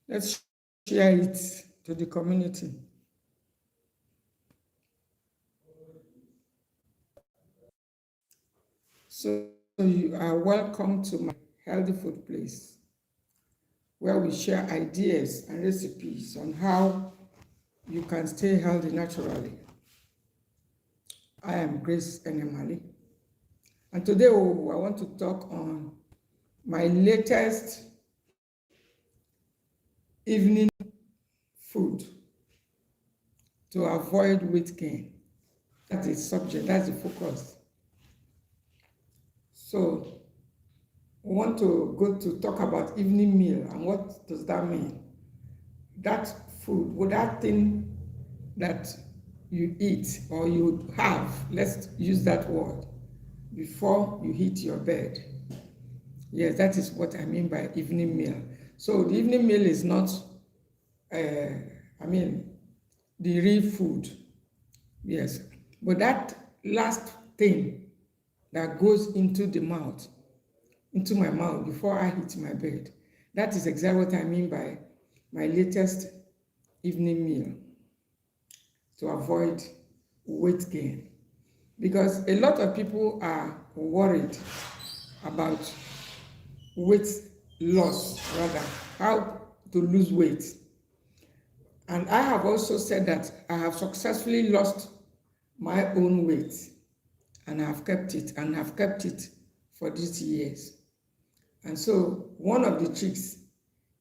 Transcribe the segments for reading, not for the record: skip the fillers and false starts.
Let's share it to the community. So you are welcome to my healthy food place, where we share ideas and recipes on how you can stay healthy naturally. I am Grace Enemali, and today I want to talk on my latest evening food to avoid weight gain. That is subject, that's the focus. So we want to go to talk about evening meal and what does that mean? That food, or that thing that you eat or you have, let's use that word, before you hit your bed. Yes, that is what I mean by evening meal. So the evening meal is not, the real food. Yes, but that last thing that goes into the mouth, into my mouth before I hit my bed, that is exactly what I mean by my latest evening meal to avoid weight gain. Because a lot of people are worried about weight loss, rather, how to lose weight. And I have also said that I have successfully lost my own weight, and I've kept it, and have kept it for these years. And so one of the tricks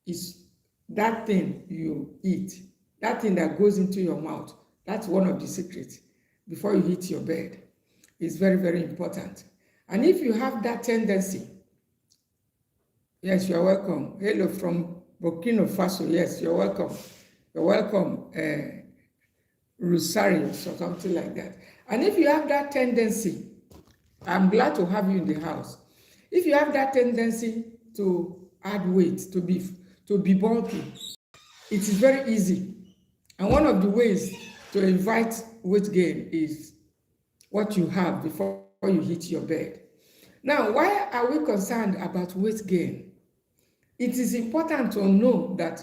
is that thing you eat, that thing that goes into your mouth. That's one of the secrets before you hit your bed. It's very, very important. And if you have that tendency, yes, you're welcome. Hello from Burkina Faso. Yes, you're welcome. You're welcome, Rosario, or something like that. And if you have that tendency, I'm glad to have you in the house. If you have that tendency to add weight, to be bulky, it is very easy. And one of the ways to invite weight gain is what you have before you hit your bed. Now, why are we concerned about weight gain? It is important to know that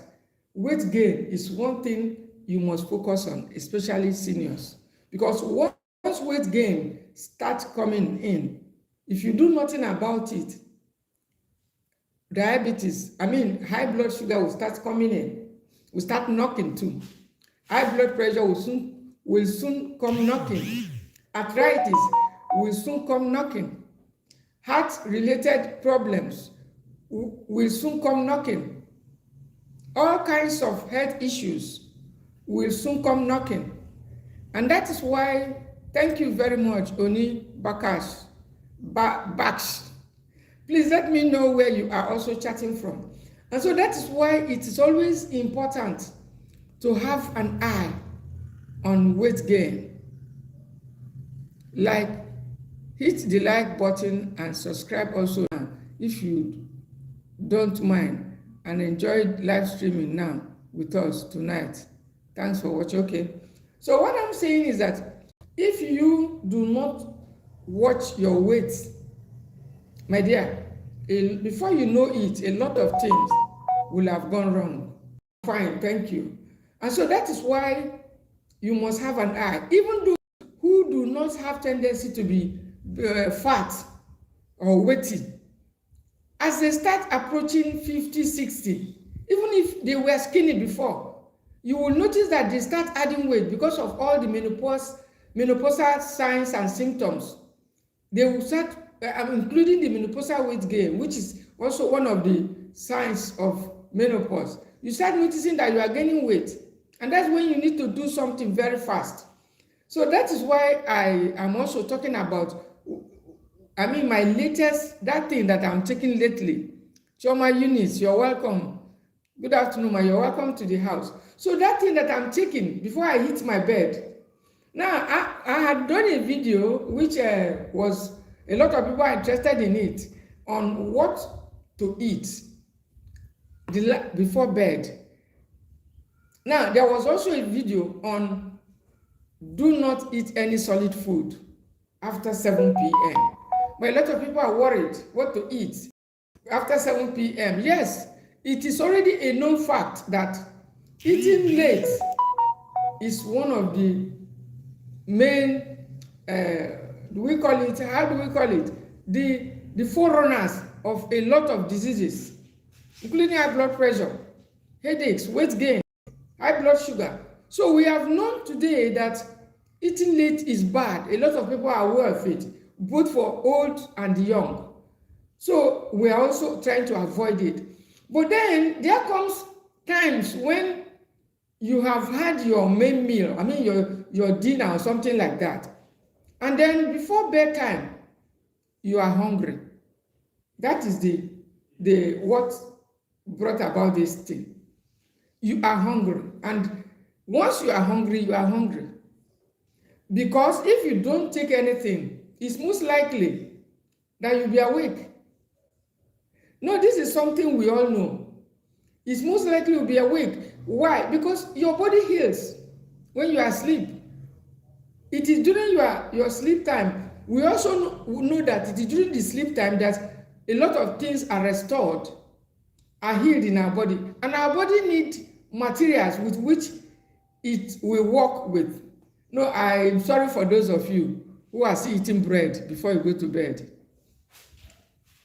weight gain is one thing you must focus on, especially seniors. Because once weight gain starts coming in, if you do nothing about it, high blood sugar will start coming in, will start knocking too. High blood pressure will soon come knocking. Arthritis will soon come knocking. Heart-related problems will soon come knocking. All kinds of health issues will soon come knocking. And that is why, thank you very much, Oni Bakash. Please let me know where you are also chatting from. And so that is why it is always important to have an eye on weight gain. Like, hit the like button and subscribe also if you don't mind, and enjoy live streaming now with us tonight. Thanks for watching. Okay, so what I'm saying is that if you do not watch your weight, my dear, before you know it, a lot of things will have gone wrong. Fine, thank you. And so that is why you must have an eye. Even those who do not have tendency to be fat or weighty, as they start approaching 50, 60, even if they were skinny before, you will notice that they start adding weight because of all the menopausal signs and symptoms. They will start, including the menopausal weight gain, which is also one of the signs of menopause. You start noticing that you are gaining weight, and that's when you need to do something very fast. So that is why I am also talking about, my latest, that thing that I'm taking lately. Choma Eunice, you're welcome. Good afternoon, ma. You're welcome to the house. So that thing that I'm taking before I hit my bed. Now, I had done a video which was, a lot of people are interested in it, on what to eat before bed. Now, there was also a video on do not eat any solid food after 7 p.m. But a lot of people are worried what to eat after 7 p.m. Yes, it is already a known fact that eating late is one of the main, do we call it, how do we call it, the forerunners of a lot of diseases, including high blood pressure, headaches, weight gain, high blood sugar. So we have known today that eating late is bad. A lot of people are aware of it, both for old and young. So we are also trying to avoid it. But then there comes times when you have had your main meal, I mean your dinner or something like that, and then before bedtime, you are hungry. That is the what brought about this thing. You are hungry, and once you are hungry, you are hungry. Because if you don't take anything, it's most likely that you'll be awake. No, this is something we all know. It's most likely you'll be awake. Why? Because your body heals when you are asleep. It is during your sleep time. We also know that it is during the sleep time that a lot of things are restored, are healed in our body. And our body needs materials with which it will work with. No, I'm sorry for those of you who are still eating bread before you go to bed.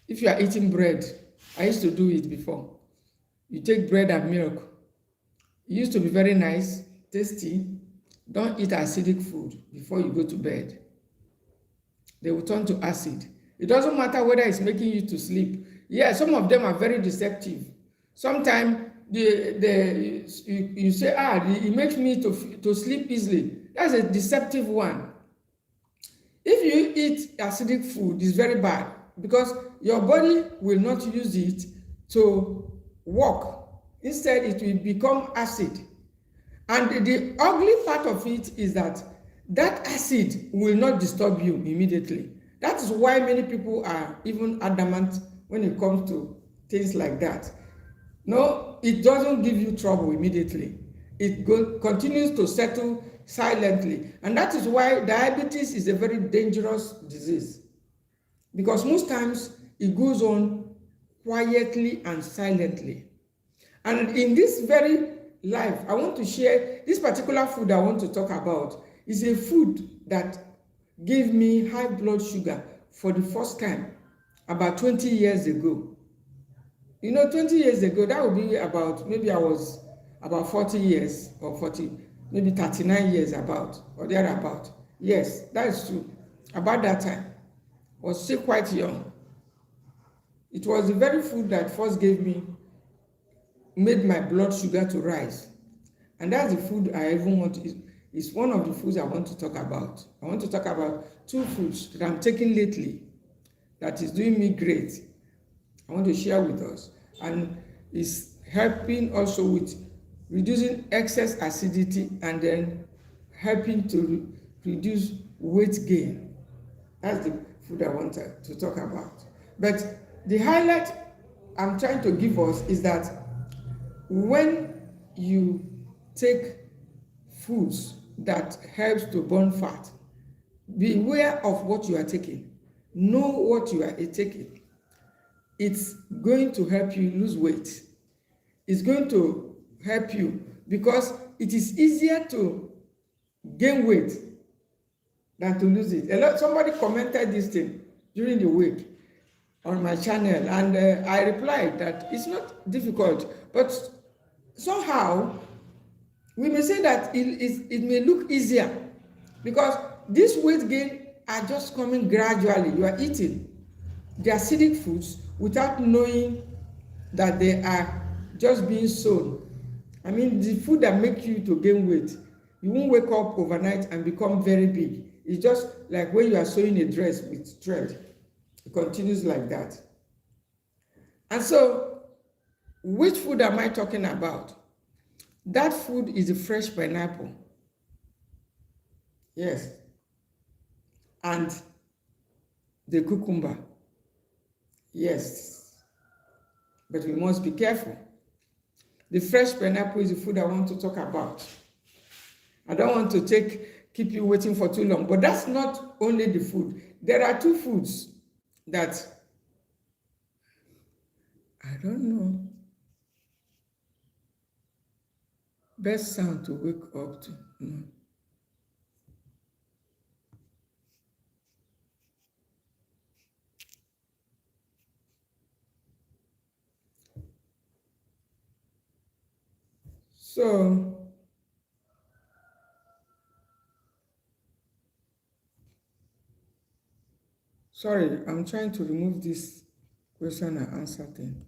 If you are eating bread, I used to do it before. You take bread and milk. It used to be very nice, tasty. Don't eat acidic food before you go to bed. They will turn to acid. It doesn't matter whether it's making you to sleep. Yeah, some of them are very deceptive. Sometimes you say, it makes me to sleep easily. That's a deceptive one. If you eat acidic food, it's very bad because your body will not use it to work. Instead, it will become acid. And the ugly part of it is that acid will not disturb you immediately. That is why many people are even adamant when it comes to things like that. No, it doesn't give you trouble immediately. It continues to settle silently. And that is why diabetes is a very dangerous disease. Because most times it goes on quietly and silently. And in this very life, I want to share this particular food I want to talk about is a food that gave me high blood sugar for the first time about 20 years ago. 20 years ago, that would be about, maybe I was about 40 years or 40, maybe 39 years about, or thereabout. Yes, that is true. About that time, I was still quite young. It was the very food that first made my blood sugar to rise. And that's the food I even want to, it's one of the foods I want to talk about. I want to talk about two foods that I'm taking lately that is doing me great. I want to share with us, and is helping also with reducing excess acidity and then helping to reduce weight gain. That's the food I want to talk about. But the highlight I'm trying to give us is that when you take foods that helps to burn fat, beware of what you are taking. Know what you are taking. It's going to help you lose weight. It's going to help you because it is easier to gain weight than to lose it. Somebody commented this thing during the week on my channel, and I replied that it's not difficult, but somehow we may say that it may look easier because this weight gain are just coming gradually. You are eating the acidic foods without knowing that they are just being sown. I mean, the food that make you to gain weight, you won't wake up overnight and become very big. It's just like when you are sewing a dress with thread. It continues like that. And so, which food am I talking about? That food is a fresh pineapple. Yes. And the cucumber. Yes. But we must be careful. The fresh pineapple is the food I want to talk about. I don't want to keep you waiting for too long, but that's not only the food. There are two foods that, I don't know. best sound to wake up to. So, sorry, I'm trying to remove this question and answer thing.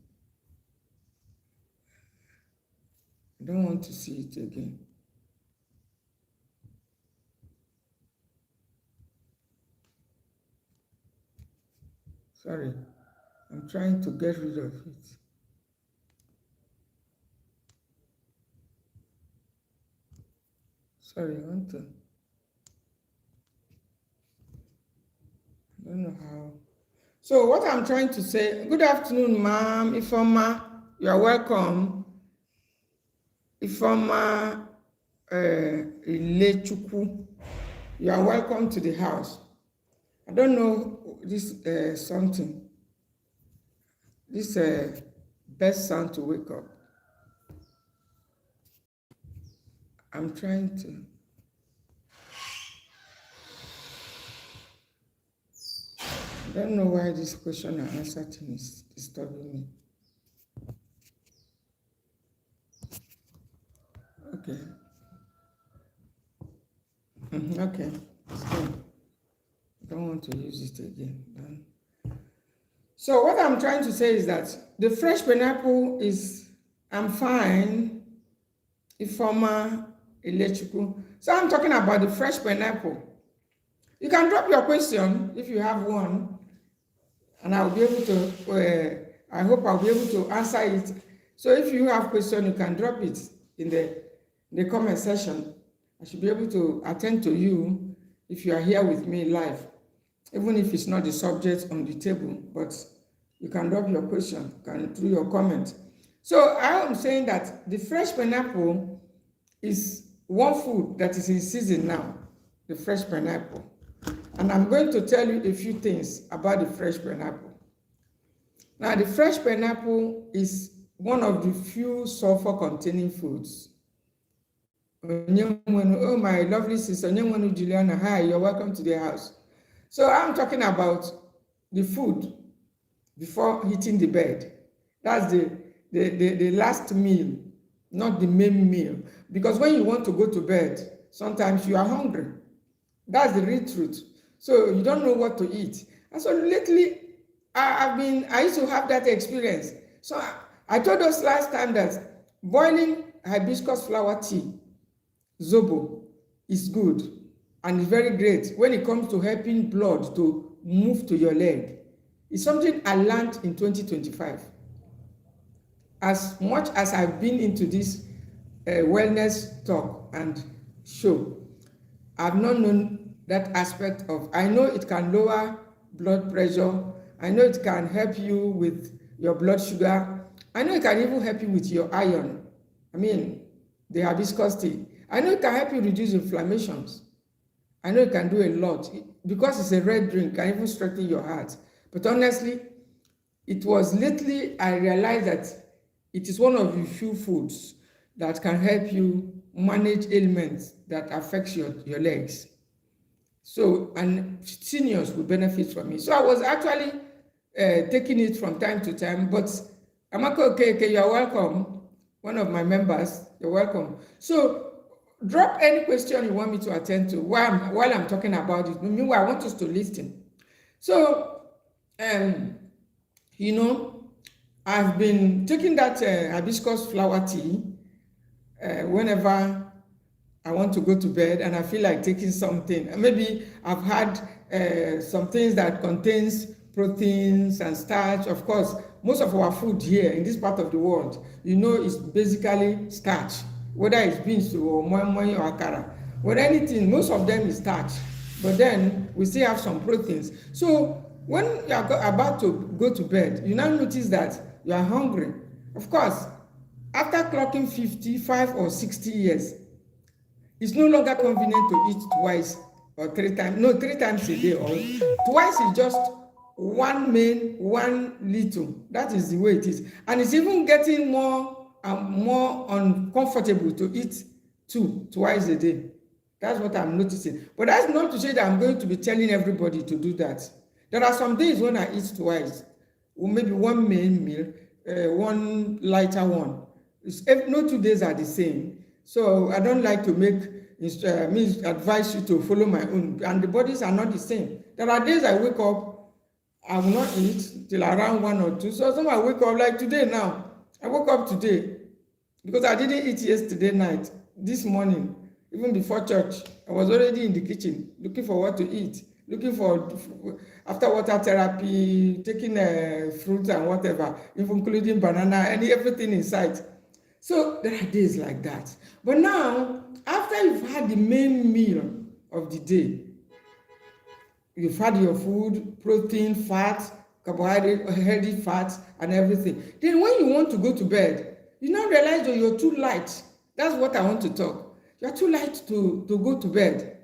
I don't want to see it again. Sorry, I'm trying to get rid of it. Sorry, I want to. I don't know how. So what I'm trying to say, good afternoon, ma'am. Ifoma, you are welcome. Ifoma Ilechukwu, you are welcome to the house. I don't know this something. This best sound to wake up. I'm trying to. I don't know why this question and answer thing is disturbing me. Okay. Okay. So, I don't want to use it again. So what I'm trying to say is that the fresh pineapple is, I'm fine. Ifoma electrical. So I'm talking about the fresh pineapple. You can drop your question if you have one, and I'll be able to, I hope I'll be able to answer it. So if you have question, you can drop it in the comment section. I should be able to attend to you if you are here with me live, even if it's not the subject on the table, but you can drop your question, can through your comment. So I am saying that the fresh pineapple is one food that is in season now, the fresh pineapple. And I'm going to tell you a few things about the fresh pineapple. Now, the fresh pineapple is one of the few sulfur-containing foods. Oh, my lovely sister, Juliana, hi, you're welcome to the house. So I'm talking about the food before hitting the bed. That's the last meal, not the main meal. Because when you want to go to bed, sometimes you are hungry. That's the real truth. So you don't know what to eat. And so lately, I used to have that experience. So I told us last time that boiling hibiscus flower tea, zobo, is good and is very great when it comes to helping blood to move to your leg. It's something I learned in 2025. As much as I've been into this wellness talk and show, I've not known that aspect of, I know it can lower blood pressure, I know it can help you with your blood sugar, I know it can even help you with your iron. I mean, the hibiscus tea. I know it can help you reduce inflammations. I know it can do a lot. Because it's a red drink, it can even strengthen your heart. But honestly, it was lately I realized that it is one of the few foods that can help you manage ailments that affects your legs. So, and seniors will benefit from it. So I was actually taking it from time to time, but Amako Okeke, you're welcome. One of my members, you're welcome. So drop any question you want me to attend to while I'm talking about it. Meanwhile, I want us to listen. So, you know, I've been taking that hibiscus flower tea whenever I want to go to bed and I feel like taking something. Maybe I've had some things that contains proteins and starch. Of course, most of our food here in this part of the world, you know, is basically starch. Whether it's beans or moi moi or akara, or anything, most of them is starch. But then we still have some proteins. So when you are about to go to bed, you now notice that you are hungry. Of course, after clocking 55 or 60 years, it's no longer convenient to eat twice or 3 times. No, 3 times a day. Or twice is just one main, one little. That is the way it is. And it's even getting more I'm more uncomfortable to eat twice a day. That's what I'm noticing. But that's not to say that I'm going to be telling everybody to do that. There are some days when I eat twice, or maybe one main meal, one lighter one. No 2 days are the same. So I don't like to advise you to follow my own. And the bodies are not the same. There are days I wake up, I will not eat till around 1 or 2. So some I wake up like today now. I woke up today because I didn't eat yesterday night. This morning, even before church, I was already in the kitchen looking for what to eat, looking for after water therapy, taking fruits and whatever, even including banana and everything in sight. So there are days like that. But now, after you've had the main meal of the day, you've had your food, protein, fat, carbohydrate, healthy fats, and everything. Then when you want to go to bed, you now realize that you're too light. That's what I want to talk. You're too light to go to bed.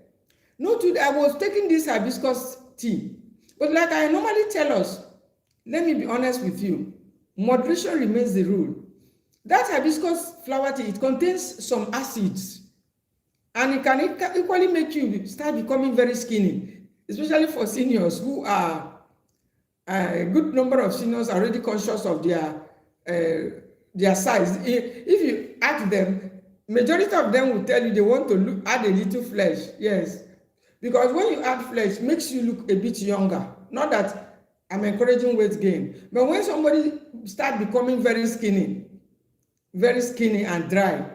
No, I was taking this hibiscus tea. But like I normally tell us, let me be honest with you, moderation remains the rule. That hibiscus flower tea, it contains some acids. And it can equally make you start becoming very skinny, especially for seniors who are, a good number of seniors are already conscious of their size. If you ask them, majority of them will tell you they want to add a little flesh. Yes, because when you add flesh, it makes you look a bit younger. Not that I'm encouraging weight gain, but when somebody starts becoming very skinny and dry,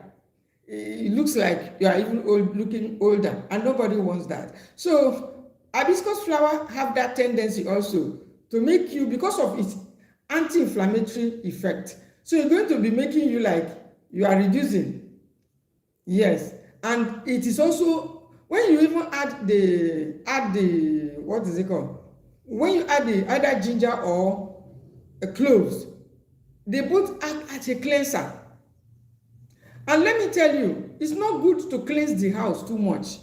it looks like you are even looking older, and nobody wants that. So hibiscus flower have that tendency also to make you, because of its anti-inflammatory effect. So it's going to be making you like you are reducing. Yes, and it is also, when you even add the what is it called? When you add the either ginger or cloves, they both act as a cleanser. And let me tell you, it's not good to cleanse the house too much.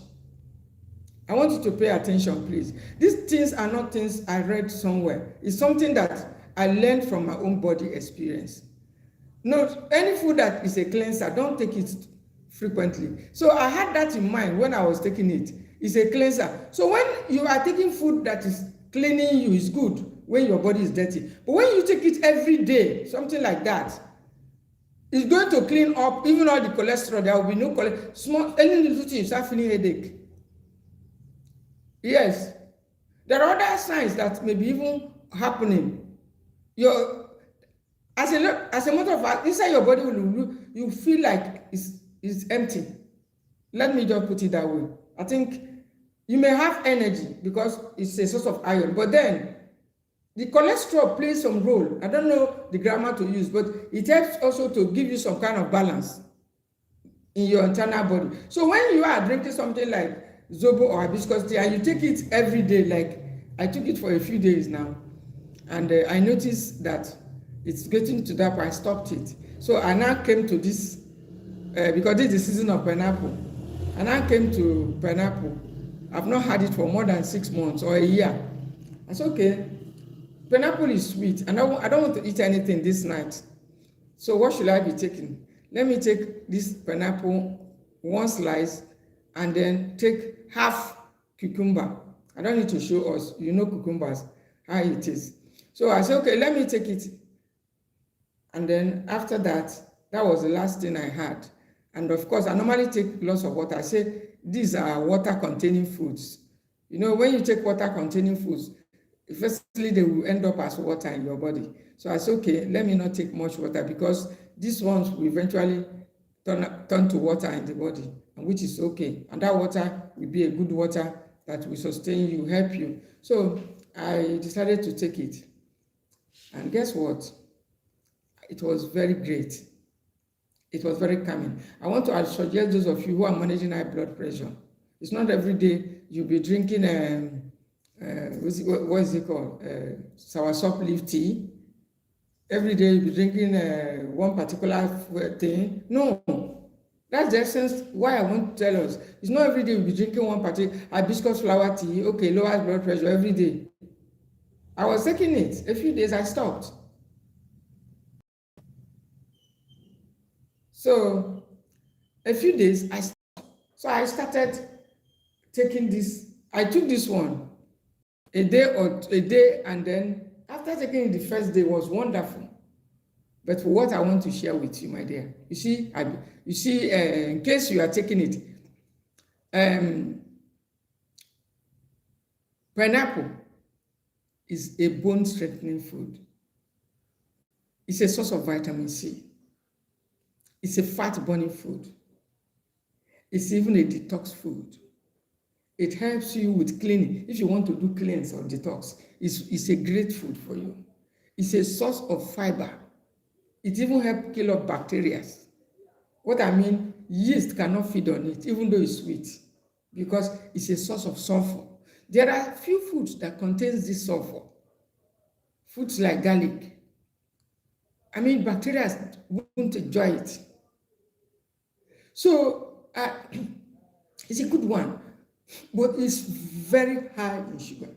I want you to pay attention, please. These things are not things I read somewhere. It's something that I learned from my own body experience. No, any food that is a cleanser, don't take it frequently. So I had that in mind when I was taking it. It's a cleanser. So when you are taking food that is cleaning you, is good when your body is dirty. But when you take it every day, something like that, it's going to clean up even all the cholesterol. There will be no cholesterol. Small, any little thing, you start feeling headache. Yes. There are other signs that may be even happening. As a matter of fact, inside your body, you feel like it's empty. Let me just put it that way. I think you may have energy because it's a source of iron, but then the cholesterol plays some role. I don't know the grammar to use, but it helps also to give you some kind of balance in your internal body. So when you are drinking something like zobo or hibiscus tea and you take it every day, like I took it for a few days now, and I noticed that it's getting to that point. I stopped it. So I now came to this, because this is the season of pineapple. I now came to pineapple. I've not had it for more than 6 months or a year. I said, okay, pineapple is sweet, and I don't want to eat anything this night. So what should I be taking? Let me take this pineapple, one slice, and then take half cucumber. I don't need to show us, cucumbers, how it is. So I said, okay, let me take it. And then after that, that was the last thing I had. And of course, I normally take lots of water. I say these are water-containing foods. When you take water-containing foods, firstly, they will end up as water in your body. So I said, okay, let me not take much water, because these ones will eventually turn to water in the body, and which is okay. And that water will be a good water that will sustain you, help you. So I decided to take it. And guess what? It was very great. It was very calming. I want to suggest those of you who are managing high blood pressure. It's not every day you'll be drinking what is it called? Soursop leaf tea. Every day you'll be drinking one particular thing. No, that's the essence why I want to tell us. It's not every day you'll be drinking one particular hibiscus flower tea. Okay, lowers blood pressure every day. I was taking it. A few days I stopped. So a few days, I started taking this. I took this one a day, and then after taking it the first day was wonderful. But for what I want to share with you, my dear, you see, in case you are taking it, pineapple is a bone strengthening food. It's a source of vitamin C. It's a fat burning food. It's even a detox food. It helps you with cleaning. If you want to do cleanse or detox, it's a great food for you. It's a source of fiber. It even helps kill off bacteria. What I mean, yeast cannot feed on it, even though it's sweet, because it's a source of sulfur. There are few foods that contains this sulfur. Foods like garlic. I mean, bacteria won't enjoy it. So it's a good one, but it's very high in sugar.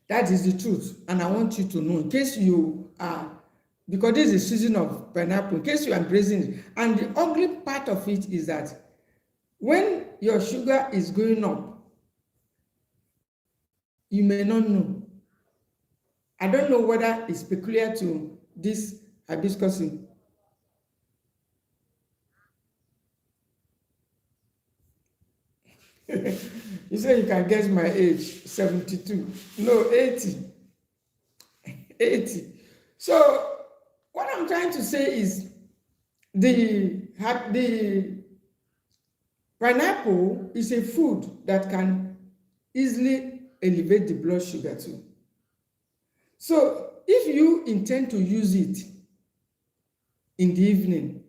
That is the truth, and I want you to know, in case you are, because this is the season of pineapple, in case you are embracing it. And the ugly part of it is that when your sugar is going up, you may not know. I don't know whether it's peculiar to this hibiscus. You say you can guess my age, 72. No, 80. 80. So what I'm trying to say is the pineapple is a food that can easily elevate the blood sugar too. So if you intend to use it in the evening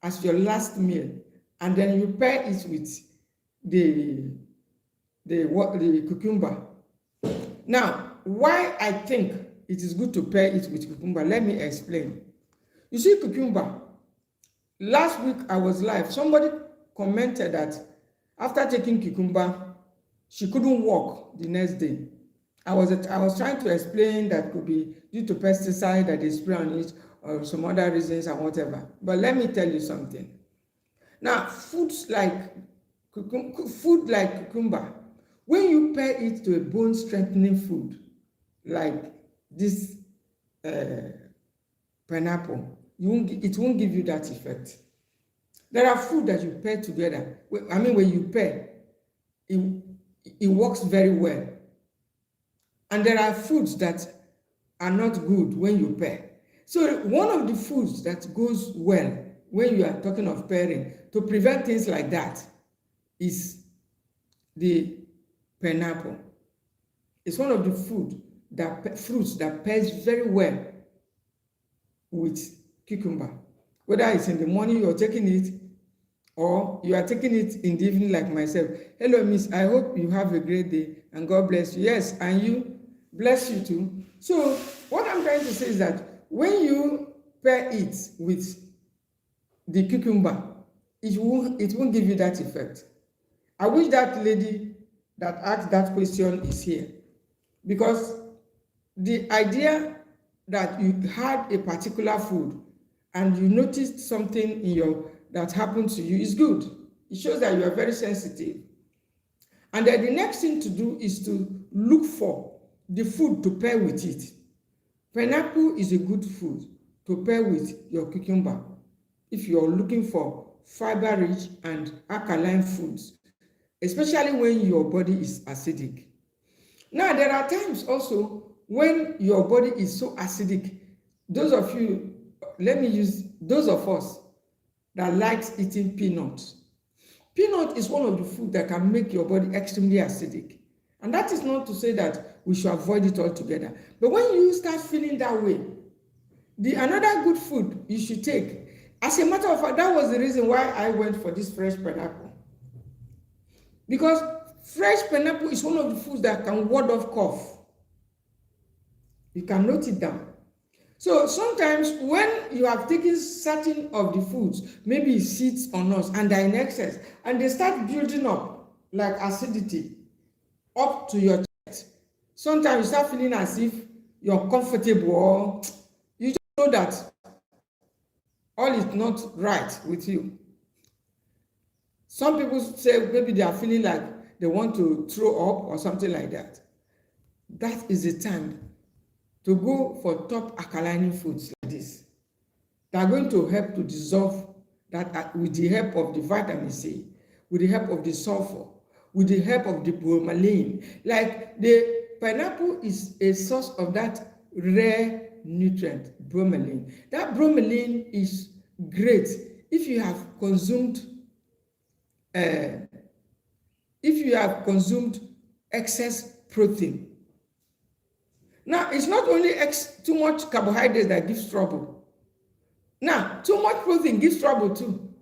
as your last meal, and then you pair it with the cucumber. Now, why I think it is good to pair it with cucumber, let me explain. You see, cucumber, last week I was live, somebody commented that after taking cucumber, she couldn't walk the next day. I was trying to explain that could be due to pesticide that they spray on it, or some other reasons and whatever. But let me tell you something. Now, food like cucumber, when you pair it to a bone strengthening food like this pineapple, it won't give you that effect. There are food that you pair together. I mean, when you pair, it works very well. And there are foods that are not good when you pair. So one of the foods that goes well when you are talking of pairing to prevent things like that is the pineapple. It's one of the fruits that pairs very well with cucumber. Whether it's in the morning you're taking it, or you are taking it in the evening like myself. Hello, miss, I hope you have a great day and God bless you. Yes, and you, bless you too. So what I'm trying to say is that when you pair it with the cucumber, it won't give you that effect. I wish that lady that asked that question is here, because the idea that you had a particular food and you noticed something in that happened to you is good. It shows that you are very sensitive. And then the next thing to do is to look for the food to pair with it. Pineapple is a good food to pair with your cucumber if you're looking for fiber-rich and alkaline foods, especially when your body is acidic. Now, there are times also when your body is so acidic. Those of us that likes eating peanuts. Peanut is one of the food that can make your body extremely acidic. And that is not to say that we should avoid it altogether. But when you start feeling that way, another good food you should take, as a matter of fact, that was the reason why I went for this fresh pineapple. Because fresh pineapple is one of the foods that can ward off cough. You can note it down. So sometimes when you have taken certain of the foods, maybe it sits on us and they're in excess, and they start building up like acidity up to your chest. Sometimes you start feeling as if you're comfortable, or you just know that all is not right with you. Some people say maybe they are feeling like they want to throw up or something like that. That is the time to go for top alkaline foods like this. They are going to help to dissolve that with the help of the vitamin C, with the help of the sulfur, with the help of the bromelain. Like the pineapple is a source of that rare nutrient, bromelain. That bromelain is great if you have consumed uh, excess protein. Now, it's not only too much carbohydrates that gives trouble. Now, too much protein gives trouble too.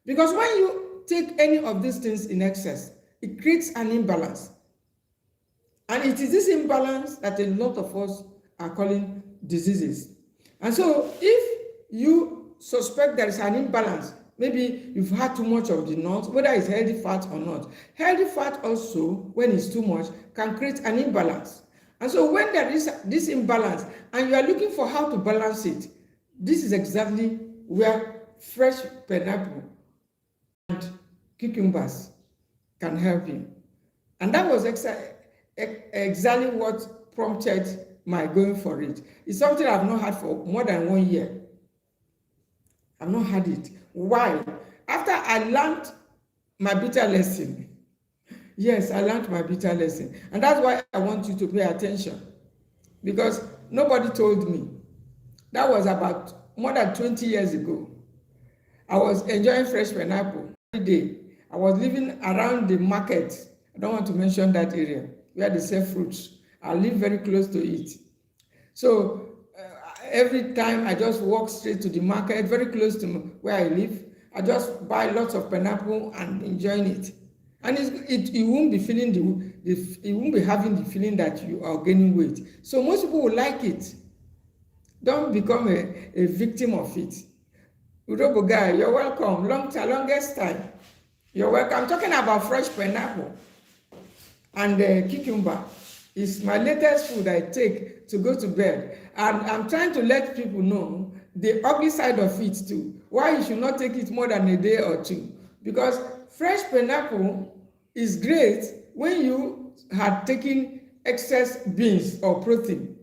Because when you take any of these things in excess, it creates an imbalance. And it is this imbalance that a lot of us are calling diseases. And so, if you suspect there is an imbalance, maybe you've had too much of the nuts, whether it's healthy fat or not. Healthy fat also, when it's too much, can create an imbalance. And so when there is this imbalance and you are looking for how to balance it, this is exactly where fresh pineapple and cucumbers can help you. And that was exactly what prompted my going for it. It's something I've not had for more than 1 year. I've not had it. Why? After I learned my bitter lesson. Yes, I learned my bitter lesson. And that's why I want you to pay attention. Because nobody told me. That was about more than 20 years ago. I was enjoying fresh pineapple every day. I was living around the market. I don't want to mention that area where they sell fruits. I live very close to it. So every time I just walk straight to the market, very close to where I live, I just buy lots of pineapple and enjoying it. And you won't be feeling you won't be having the feeling that you are gaining weight. So most people will like it. Don't become a victim of it. Urobo guy, you're welcome. Longest time. You're welcome. I'm talking about fresh pineapple and cucumber. It's my latest food I take to go to bed. And I'm trying to let people know the ugly side of it too. Why you should not take it more than a day or two. Because fresh pineapple is great when you had taken excess beans or protein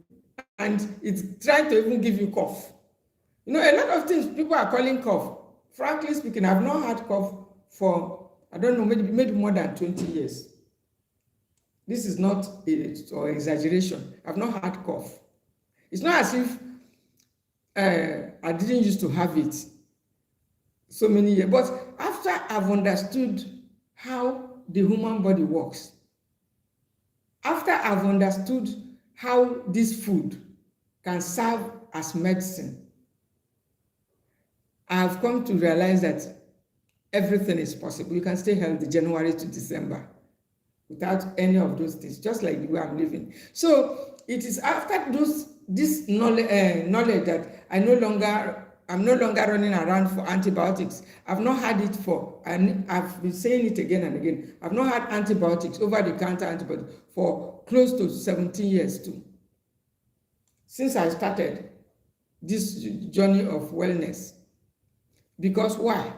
and it's trying to even give you cough. You know, a lot of things people are calling cough. Frankly speaking, I've not had cough for, I don't know, maybe more than 20 years. This is not or exaggeration. I've not had cough. It's not as if I didn't used to have it so many years. But after I've understood how the human body works, after I've understood how this food can serve as medicine, I have come to realize that everything is possible. You can stay healthy January to December without any of those things, just like the way I'm living. So it is after this knowledge that I'm no longer running around for antibiotics. I've not had it for, and I've been saying it again and again, I've not had antibiotics, over-the-counter antibiotics, for close to 17 years too. Since I started this journey of wellness. Because why?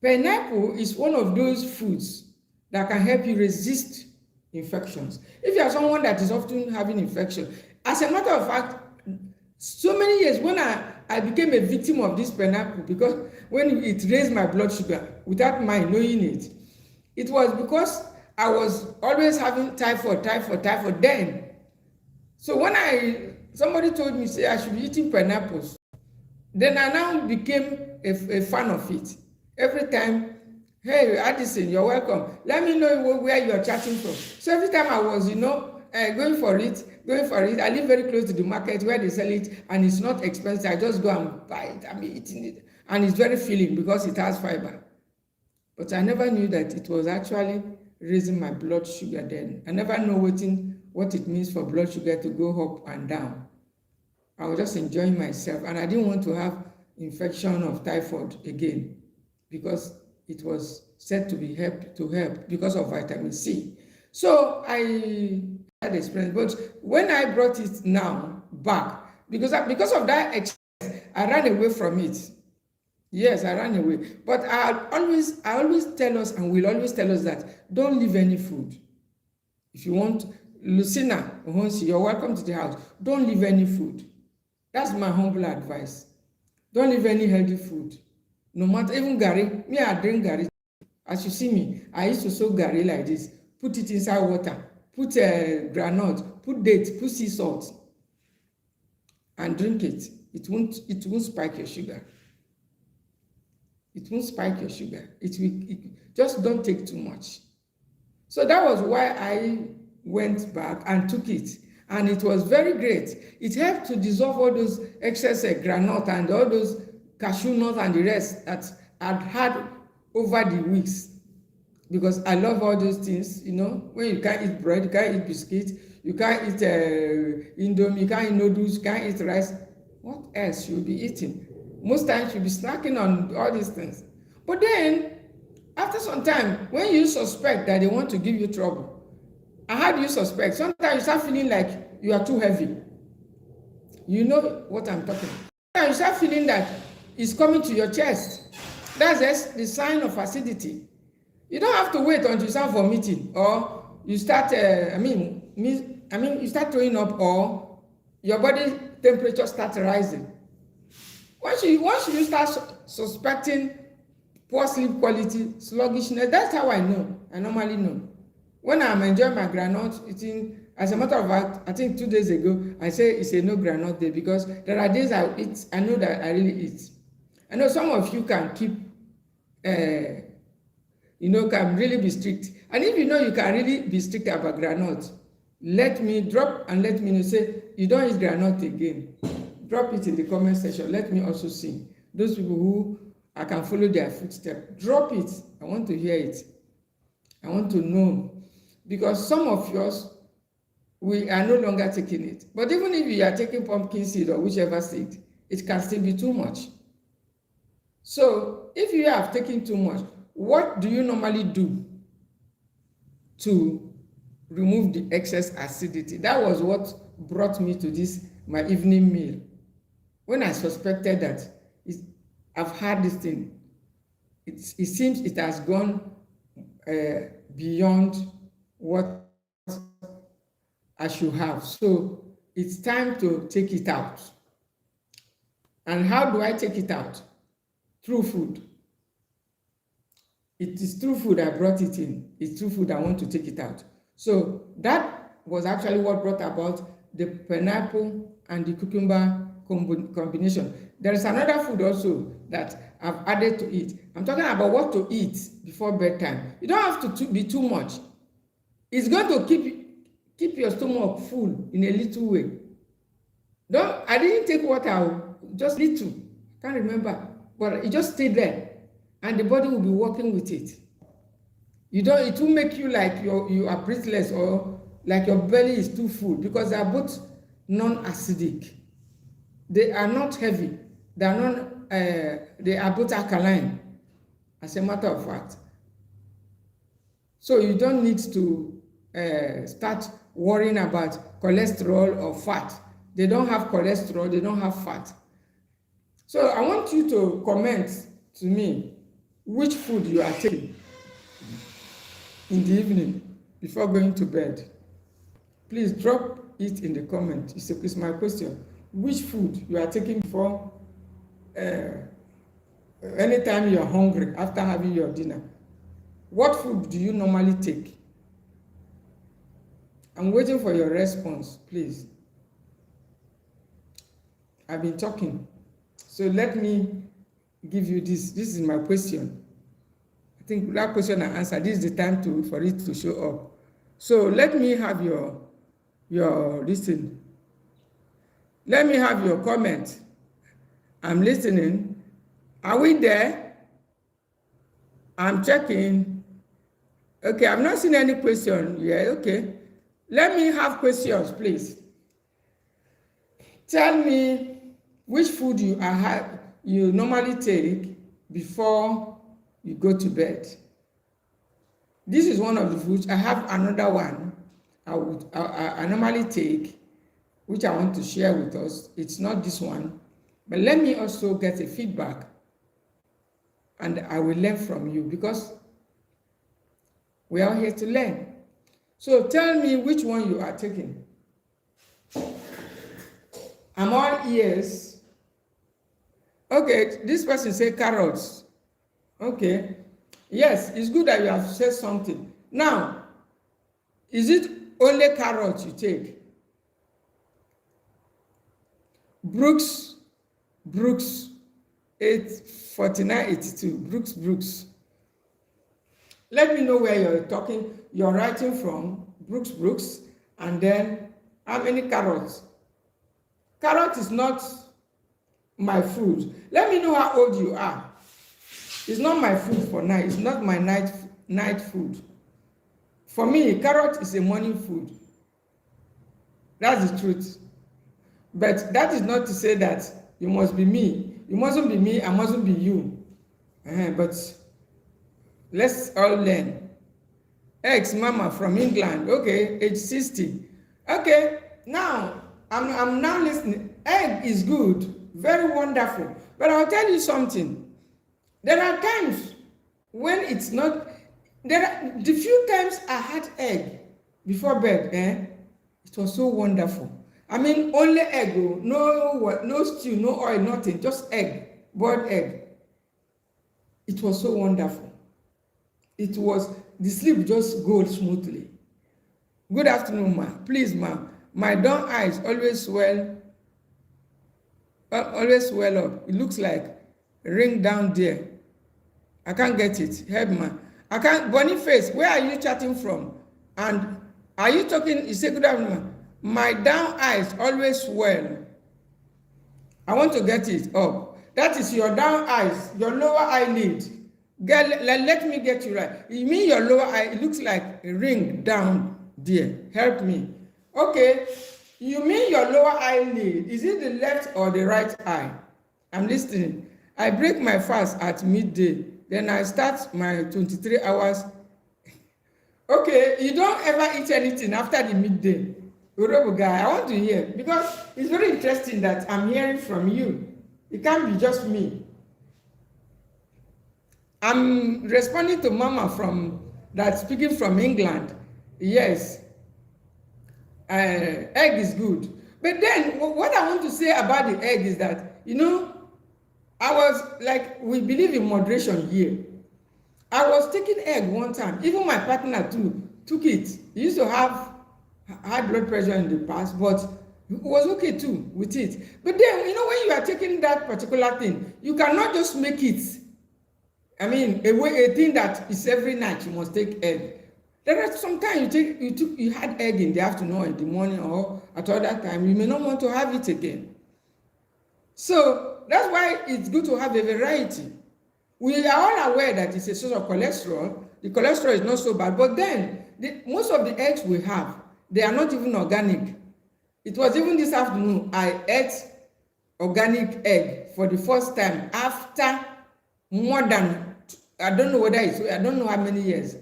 Pineapple is one of those foods that can help you resist infections. If you are someone that is often having infection, as a matter of fact, so many years when I became a victim of this pineapple, because when it raised my blood sugar without my knowing it, it was because I was always having typhoid then. So when somebody told me, say, I should be eating pineapples, then I now became a fan of it. Every time, hey, Addison, you're welcome. Let me know where you're chatting from. So every time I was, going for it. I live very close to the market where they sell it, and it's not expensive. I just go and buy it. I'm eating it. And it's very filling because it has fiber. But I never knew that it was actually raising my blood sugar then. I never know what it means for blood sugar to go up and down. I was just enjoying myself, and I didn't want to have infection of typhoid again because it was said to help because of vitamin C. So I had experience, but when I brought it now back, because of that experience, I ran away from it. Yes, I ran away. But I always tell us, and will always tell us that don't leave any food. If you want, Lucina Ohonsi, you're welcome to the house. Don't leave any food. That's my humble advice. Don't leave any healthy food. No matter, even Gary, me, I drink Gary. As you see me, I used to soak Gary like this. Put it inside water. Put granite. Put dates. Put sea salt. And drink it. It won't spike your sugar. It won't spike your sugar. Just don't take too much. So that was why I went back and took it. And it was very great. It helped to dissolve all those excess granite and all those cashew nuts and the rest that I'd had over the weeks. Because I love all those things, when you can't eat bread, you can't eat biscuit, you can't eat indomie, you can't eat noodles, you can't eat rice. What else you'll be eating? Most times you'll be snacking on all these things. But then, after some time, when you suspect that they want to give you trouble, and how do you suspect? Sometimes you start feeling like you are too heavy. You know what I'm talking about. Sometimes you start feeling that it's coming to your chest. That's the sign of acidity. You don't have to wait until you start vomiting or you start, you start throwing up or your body temperature starts rising. Once you start suspecting poor sleep quality, sluggishness, that's how I know. I normally know. When I'm enjoying my groundnut eating, as a matter of fact, I think 2 days ago, I say it's a no groundnut day because there are days I eat, I know that I really eat. I know some of you can keep, can really be strict. And if you know you can really be strict about groundnut, let me know, say, you don't eat groundnut again. Drop it in the comment section. Let me also see. Those people who I can follow their footsteps, drop it. I want to hear it. I want to know. Because some of yours, we are no longer taking it. But even if you are taking pumpkin seed or whichever seed, it can still be too much. So if you have taken too much, what do you normally do to remove the excess acidity? That was what brought me to this, my evening meal. When I suspected that I've had this thing, it seems it has gone beyond what I should have. So it's time to take it out. And how do I take it out? Through food. It is through food I brought it in. It's through food I want to take it out. So that was actually what brought about the pineapple and the cucumber combination. There is another food also that I've added to it. I'm talking about what to eat before bedtime. You don't have to be too much. It's going to keep your stomach full in a little way. I didn't take water, just little. Can't remember, but it just stayed there, and the body will be working with it. It will make you like you are breathless or like your belly is too full because they are both non-acidic. They are not heavy. They are both alkaline, as a matter of fact. So you don't need to start worrying about cholesterol or fat. They don't have cholesterol, they don't have fat. So I want you to comment to me which food you are taking in the evening before going to bed. Please drop it in the comment. It's my question. Which food you are taking before anytime you are hungry after having your dinner? What food do you normally take? I'm waiting for your response, please. I've been talking. So let me give you this. This is my question. I think that question I answered. This is the time for it to show up. So let me have your listen. Let me have your comment. I'm listening. Are we there? I'm checking. Okay, I've not seen any question yet. Okay. Let me have questions, please. Tell me which food you normally take before you go to bed. This is one of the foods. I have another one I normally take, which I want to share with us. It's not this one, but let me also get a feedback and I will learn from you, because we are here to learn. So tell me which one you are taking. I'm all ears. Okay, this person say carrots. Okay. Yes, it's good that you have said something. Now, is it only carrots you take? Brooks 84982. Brooks. Let me know where you're writing from. Brooks, and then how many carrots? Carrot is not my food. Let me know how old you are. It's not my food for night. It's not my night food. For me, carrot is a morning food. That's the truth. But that is not to say that you must be me. You mustn't be me, I mustn't be you. But let's all learn. Ex-mama from England. Okay, age 60. Okay, now I'm now listening. Egg is good, very wonderful. But I'll tell you something. There are times when it's not. The few times I had egg before bed, it was so wonderful. I mean, only egg, no stew, no oil, nothing, just egg, boiled egg. It was so wonderful. The sleep just goes smoothly. Good afternoon, ma. Please, ma. My down eyes always swell up. It looks like a ring down there. I can't get it. Help, ma. I can't. Boniface, where are you chatting from? And are you talking? You say good afternoon, ma. My down eyes always swell. I want to get it up. That is your down eyes, your lower eyelid. Girl, let me get you right. You mean your lower eye? It looks like a ring down there. Help me. Okay. You mean your lower eyelid? Is it the left or the right eye? I'm listening. I break my fast at midday. Then I start my 23 hours. Okay. You don't ever eat anything after the midday. Urobo guy, I want to hear, because it's very interesting that I'm hearing from you. It can't be just me. I'm responding to Mama speaking from England. Yes, egg is good. But then what I want to say about the egg is that, I was like, we believe in moderation here. I was taking egg one time. Even my partner too took it. He used to have high blood pressure in the past, but it was okay too with it. But then, when you are taking that particular thing, you cannot just make it. I mean, a thing that is every night you must take egg. There are sometimes you had egg in the afternoon or in the morning or at other time, you may not want to have it again. So that's why it's good to have a variety. We are all aware that it's a source of cholesterol. The cholesterol is not so bad, but then most of the eggs we have, they are not even organic. It was even this afternoon I ate organic egg for the first time after more than, I don't know I don't know how many years.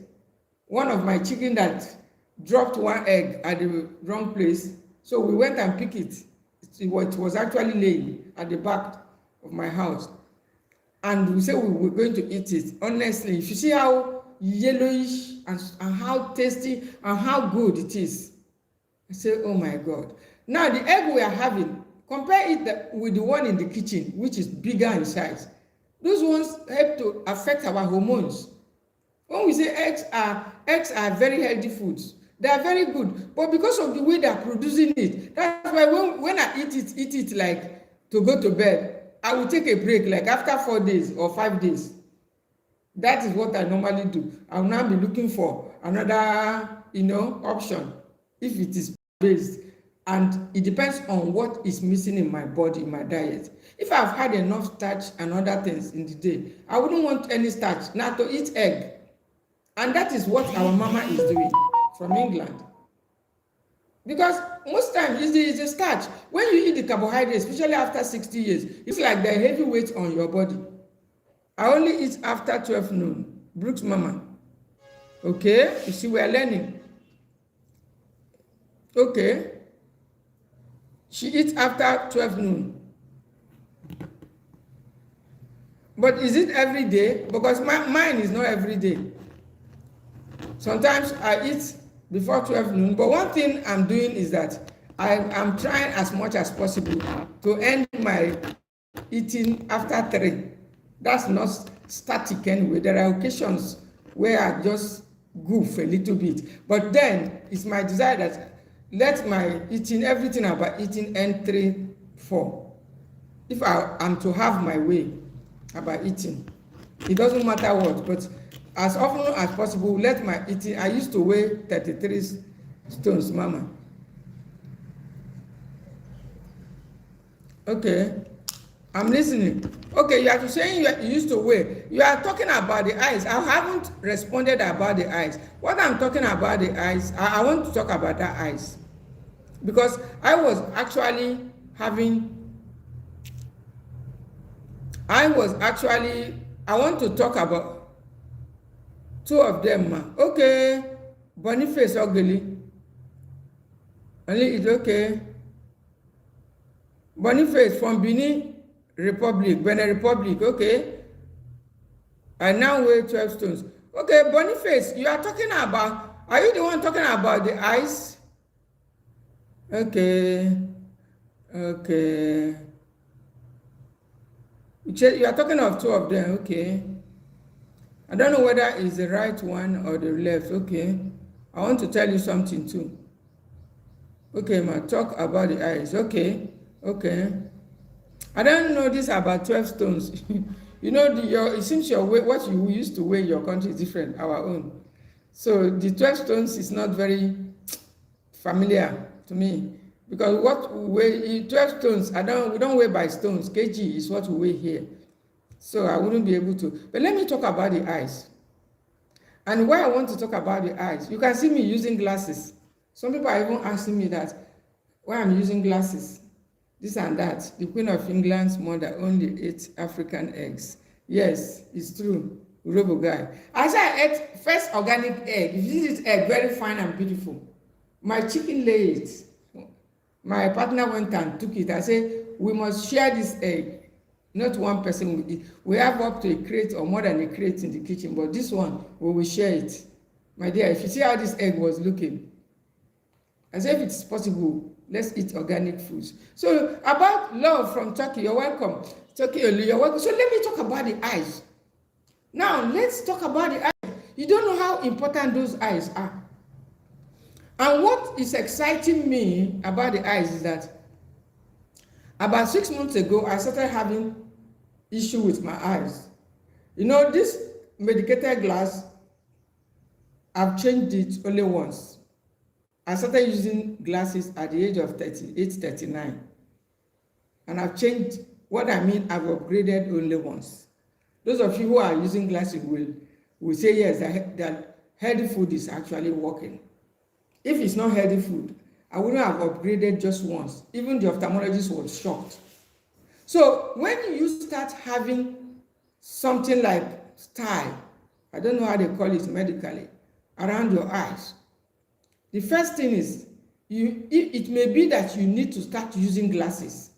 One of my chicken that dropped one egg at the wrong place, so we went and picked it. It was actually laying at the back of my house. And we said we were going to eat it. Honestly, if you see how yellowish and how tasty and how good it is, I say, oh my God. Now the egg we are having, compare it with the one in the kitchen, which is bigger in size. Those ones help to affect our hormones. When we say eggs are very healthy foods, they are very good. But because of the way they are producing it, that's why when I eat it like to go to bed, I will take a break like after 4 days or 5 days. That is what I normally do. I will now be looking for another, option if it is based. And it depends on what is missing in my body, in my diet. If I've had enough starch and other things in the day, I wouldn't want any starch, now to eat egg. And that is what our mama is doing from England. Because most times it's the starch. When you eat the carbohydrates, especially after 60 years, it's like the heavy weight on your body. I only eat after 12 noon. Brooks mama. Okay, you see, we are learning. Okay. She eats after 12 noon. But is it every day? Because mine is not every day. Sometimes I eat before 12 noon, but one thing I'm doing is that I'm trying as much as possible to end my eating after 3. That's not static anyway. There are occasions where I just goof a little bit, but then it's my desire that let my eating, everything about eating, end 3, 4. If I'm to have my way about eating, it doesn't matter what, but as often as possible, let my eating. I used to weigh 33 stones, mama. Okay, I'm listening. Okay, you are saying you used to weigh. You are talking about the eyes. I haven't responded about the eyes. What I'm talking about the eyes, I want to talk about that eyes. Because I was actually I want to talk about 2 of them, ma. Okay, Boniface Ogili. Only it's okay. Boniface from Benin Republic, okay. I now weigh 12 stones. Okay, Boniface, you are talking about, are you the one talking about the eyes? Okay. You are talking of 2 of them, okay. I don't know whether it's the right one or the left, okay. I want to tell you something too. Okay, ma, talk about the eyes, okay. I don't know this about 12 stones. You know, it seems your weight, what you used to weigh in your country is different, our own. So the 12 stones is not very familiar to me. Because what we weigh, 12 stones, we don't weigh by stones. Kg is what we weigh here. So I wouldn't be able to. But let me talk about the eyes. And why I want to talk about the eyes, you can see me using glasses. Some people are even asking me that, why I'm using glasses, this and that. The Queen of England's mother only ate African eggs. Yes, it's true. Robo guy. I said I ate first organic egg. If this is egg, very fine and beautiful. My chicken laid it. My partner went and took it. I said, we must share this egg. Not one person will eat. We have up to a crate or more than a crate in the kitchen, but this one, we will share it. My dear, if you see how this egg was looking, I said, if it's possible, let's eat organic foods. So about love from Turkey, you're welcome. Turkey, you're welcome. So let me talk about the eyes. Now, let's talk about the eyes. You don't know how important those eyes are. And what is exciting me about the eyes is that about 6 months ago, I started having issue with my eyes. You know, this medicated glass, I've changed it only once. I started using glasses at the age of 38, 39. And I've changed, what I mean, I've upgraded only once. Those of you who are using glasses will say, yes, that healthy food is actually working. If it's not healthy food, I wouldn't have upgraded just once. Even the ophthalmologist was shocked. So when you start having something like style, I don't know how they call it medically, around your eyes, the first thing is, it may be that you need to start using glasses.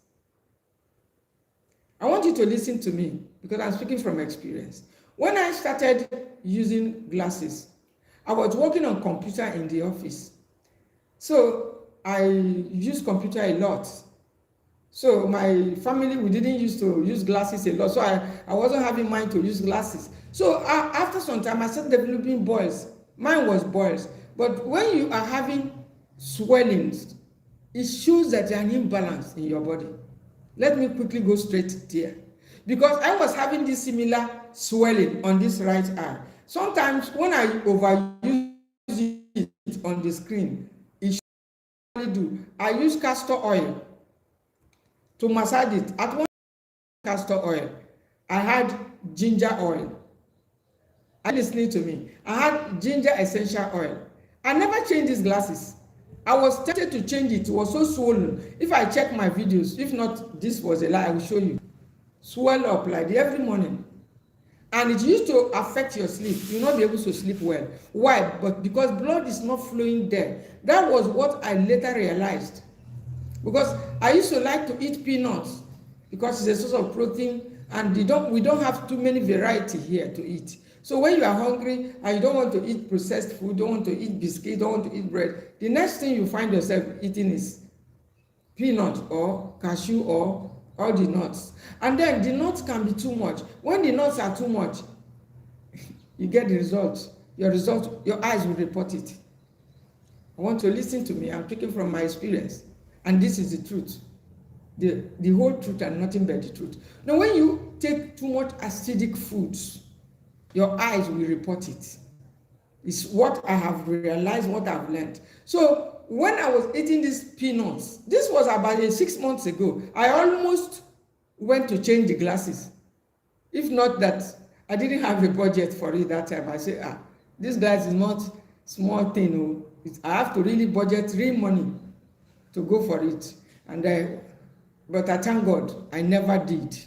I want you to listen to me because I'm speaking from experience. When I started using glasses, I was working on computer in the office. So I use computer a lot. So my family, we didn't used to use glasses a lot. So I wasn't having mind to use glasses. So after some time, I started developing boils. Mine was boils. But when you are having swellings, it shows that there are an imbalance in your body. Let me quickly go straight there. Because I was having this similar swelling on this right eye. Sometimes when I overuse it on the screen, I use castor oil to massage it. At one castor oil, I had ginger oil. Are you listening to me? I had ginger essential oil. I never changed these glasses. I was tempted to change it. It was so swollen. If I check my videos, if not, this was a lie, I will show you. Swell up like every morning. And it used to affect your sleep. You'll not be able to sleep well. Why? But because blood is not flowing there. That was what I later realized. Because I used to like to eat peanuts because it's a source of protein and we don't have too many variety here to eat. So when you are hungry and you don't want to eat processed food, don't want to eat biscuit, don't want to eat bread, the next thing you find yourself eating is peanut or cashew or all the nuts. And then the nuts can be too much. When the nuts are too much, you get the result. Your eyes will report it. I want to listen to me. I'm speaking from my experience. And this is the truth. The whole truth and nothing but the truth. Now, when you take too much acidic foods, your eyes will report it. It's what I have realized, what I've learned. So when I was eating these peanuts, this was about 6 months ago, I almost went to change the glasses. If not that, I didn't have a budget for it that time. I said, this glass is not small thing. I have to really budget real money to go for it. But I thank God, I never did.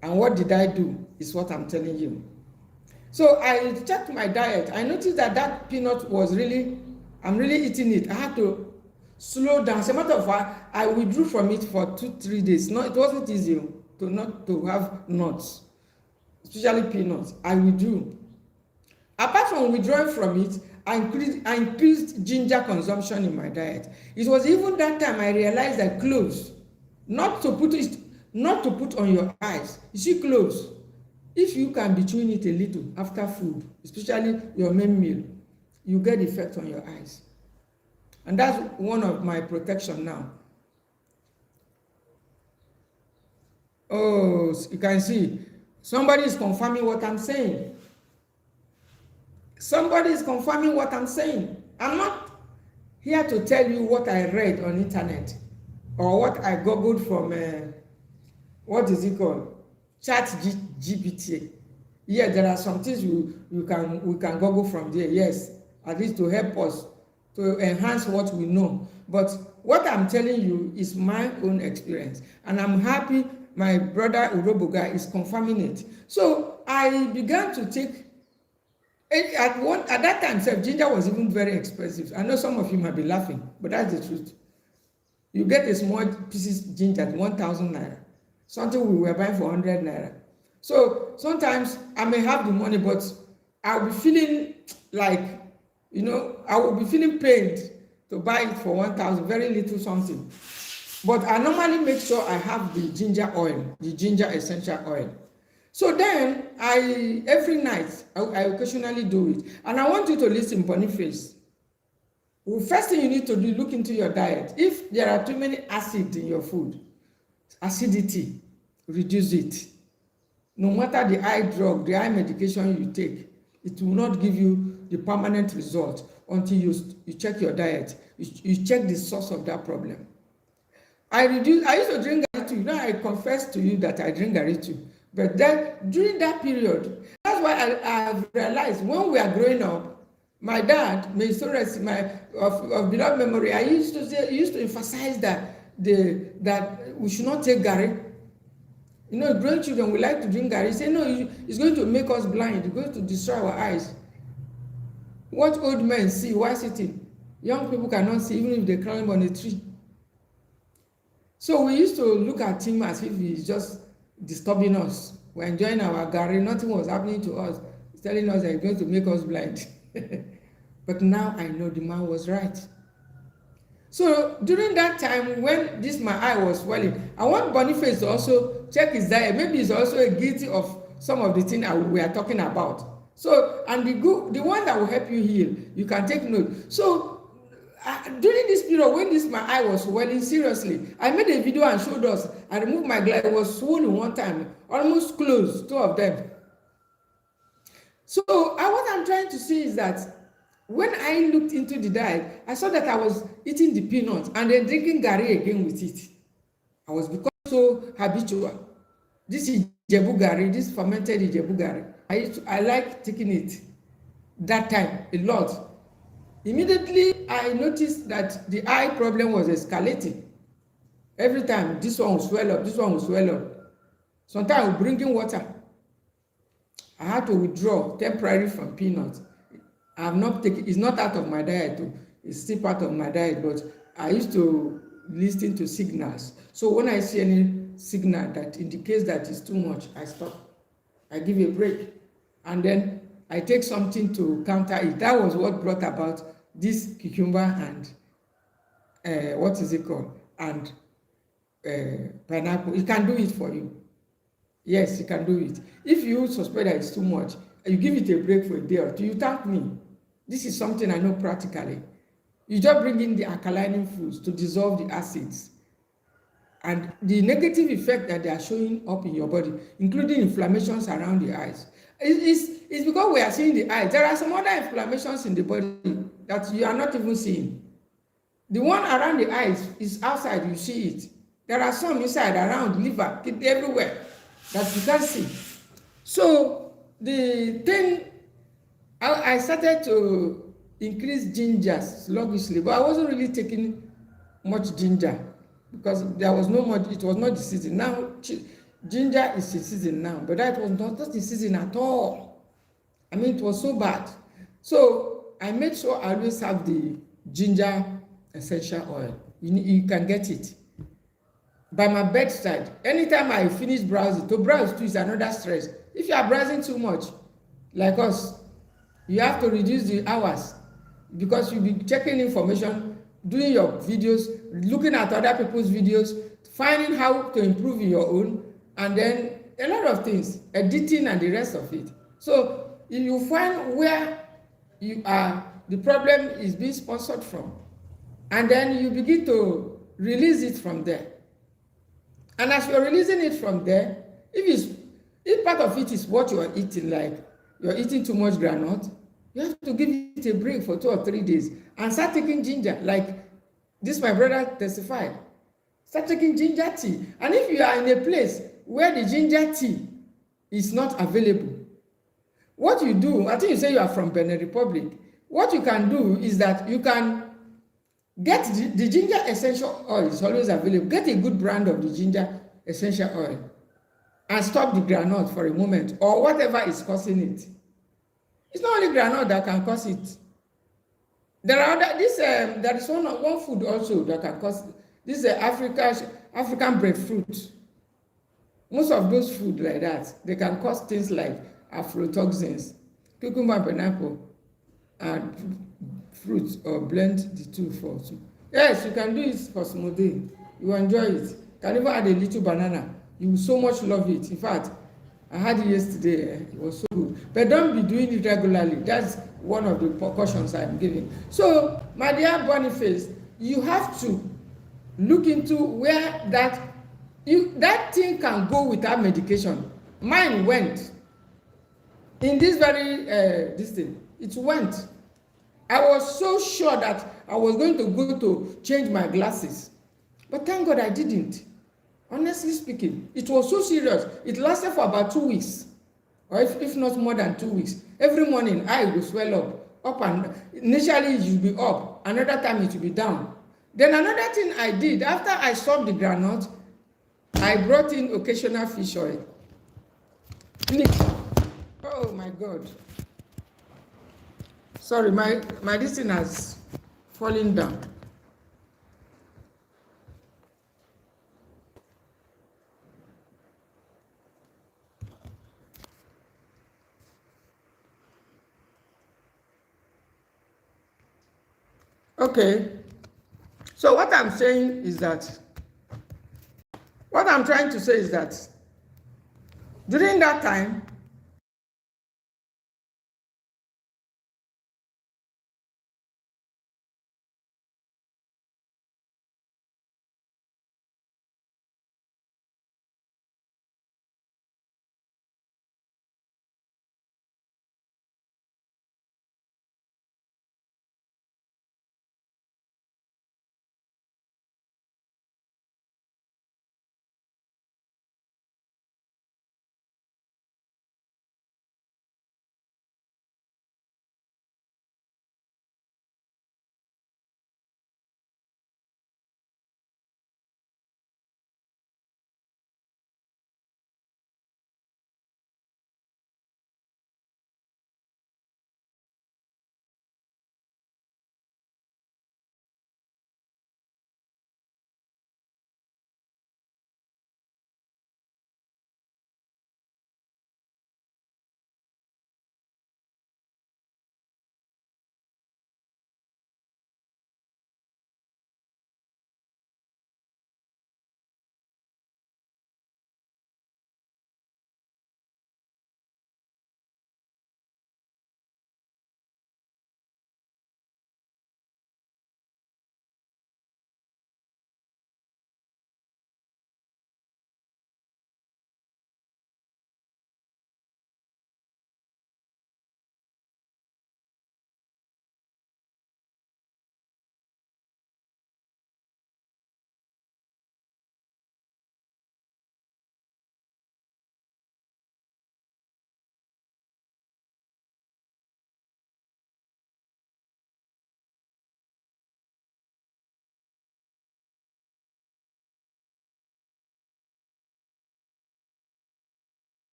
And what did I do is what I'm telling you. So I checked my diet. I noticed that peanut was I'm really eating it. I had to slow down. As a matter of fact, I withdrew from it for 2-3 days. No, it wasn't easy not to have nuts, especially peanuts. I withdrew. Apart from withdrawing from it, I increased ginger consumption in my diet. It was even that time I realized that cloves, not to put on your eyes. You see, cloves, if you can be chewing it a little after food, especially your main meal, you get effect on your eyes. And that's one of my protection now. Oh, you can see, somebody is confirming what I'm saying. Somebody is confirming what I'm saying. I'm not here to tell you what I read on internet or what I googled from, what is it called? ChatGPT. Yeah, there are some things we can Google from there, yes, at least to help us to enhance what we know. But what I'm telling you is my own experience, and I'm happy my brother Uroboga is confirming it. So I began to take at that time, ginger was even very expensive. I know some of you might be laughing, but that's the truth. You get a small pieces ginger at 1,000 naira. Something we were buying for 100 naira. So sometimes I may have the money, but I'll be feeling like, I will be feeling pained to buy it for 1,000, very little something. But I normally make sure I have the ginger oil, the ginger essential oil. So then every night, I occasionally do it. And I want you to listen, Boniface. Well, first thing you need to do, look into your diet. If there are too many acids in your food, acidity, reduce it. No matter the eye drug, the eye medication you take, it will not give you the permanent result until you check your diet. You check the source of that problem. I used to drink garri too. I confess to you that I drink garri too. But then during that period, that's why I realized when we are growing up, my dad, may so rest of beloved memory, he used to emphasize that we should not take garri. Grown children, we like to drink garri. He said, no, it's going to make us blind. It's going to destroy our eyes. What old men see while sitting, young people cannot see even if they climb on a tree. So we used to look at him as if he's just disturbing us. We're enjoying our garri. Nothing was happening to us. He's telling us that he's going to make us blind. But now I know the man was right. So during that time when my eye was swelling, I want Boniface to also check his diet. Maybe he's also guilty of some of the things we are talking about. So, and the one that will help you heal, you can take note. So during this period when my eye was swelling, seriously, I made a video and showed us. I removed my glass. It was swollen one time, almost closed, 2 of them. So what I'm trying to say is that when I looked into the diet, I saw that I was eating the peanuts and then drinking garri again with it. I was becoming so habitual. This Ijebu garri, this fermented Ijebu garri, I like taking it that time a lot. Immediately, I noticed that the eye problem was escalating. Every time, this one will swell up, this one will swell up. Sometimes I will bring in water. I had to withdraw temporarily from peanuts. I have not taken, it's not out of my diet too. It's still part of my diet, but I used to listen to signals. So when I see any signal that indicates that it's too much, I stop. I give a break. And then I take something to counter it. That was what brought about this cucumber and what is it called? And pineapple. It can do it for you. Yes, you can do it. If you suspect that it's too much, you give it a break for a day or two, you thank me. This is something I know practically. You just bring in the alkalining foods to dissolve the acids. And the negative effect that they are showing up in your body, including inflammations around the eyes, it's because we are seeing the eyes. There are some other inflammations in the body that you are not even seeing. The one around the eyes is outside, you see it. There are some inside, around, liver, kidney, everywhere that you can't see. So the thing, I started to increase ginger sluggishly, but I wasn't really taking much ginger because there was no much, it was not the season. Now, ginger is the season now, but that was not the season at all. I mean, it was so bad. So I made sure I always have the ginger essential oil. You can get it by my bedside. Anytime I finish browsing, to browse too is another stress. If you are browsing too much, like us, you have to reduce the hours because you'll be checking information, doing your videos, looking at other people's videos, finding how to improve your own, and then a lot of things, editing and the rest of it. So you find where you are, the problem is being sponsored from, and then you begin to release it from there. And as you're releasing it from there, if part of it is what you are eating, like you're eating too much groundnut, you have to give it a break for 2 or 3 days and start taking ginger, like this my brother testified. Start taking ginger tea. And if you are in a place where the ginger tea is not available, what you do, I think you say you are from Benin Republic, what you can do is that you can get the ginger essential oil is always available. Get a good brand of the ginger essential oil and stop the groundnut for a moment or whatever is causing it. It's not only groundnut that can cause it. There are other, there is one food also that can cause this African breadfruit. Most of those food like that, they can cause things like aflatoxins, cucumber, pineapple, and fruits, or blend the two for two. Yes, you can do it for smoothie. You enjoy it. You can even add a little banana. You will so much love it. In fact, I had it yesterday. It was so good. But don't be doing it regularly. That's one of the precautions I'm giving. So, my dear Boniface, you have to look into where that thing can go without medication. Mine went. In this very this thing, it went. I was so sure that I was going to go to change my glasses. But thank God I didn't. Honestly speaking, it was so serious. It lasted for about 2 weeks, or if not more than 2 weeks. Every morning, I will swell up and initially it will be up. Another time it will be down. Then another thing I did, after I stopped the groundnut, I brought in occasional fish oil. Oh my God. Sorry, my this thing has fallen down. Okay. So what I'm saying is that, what I'm trying to say is that during that time,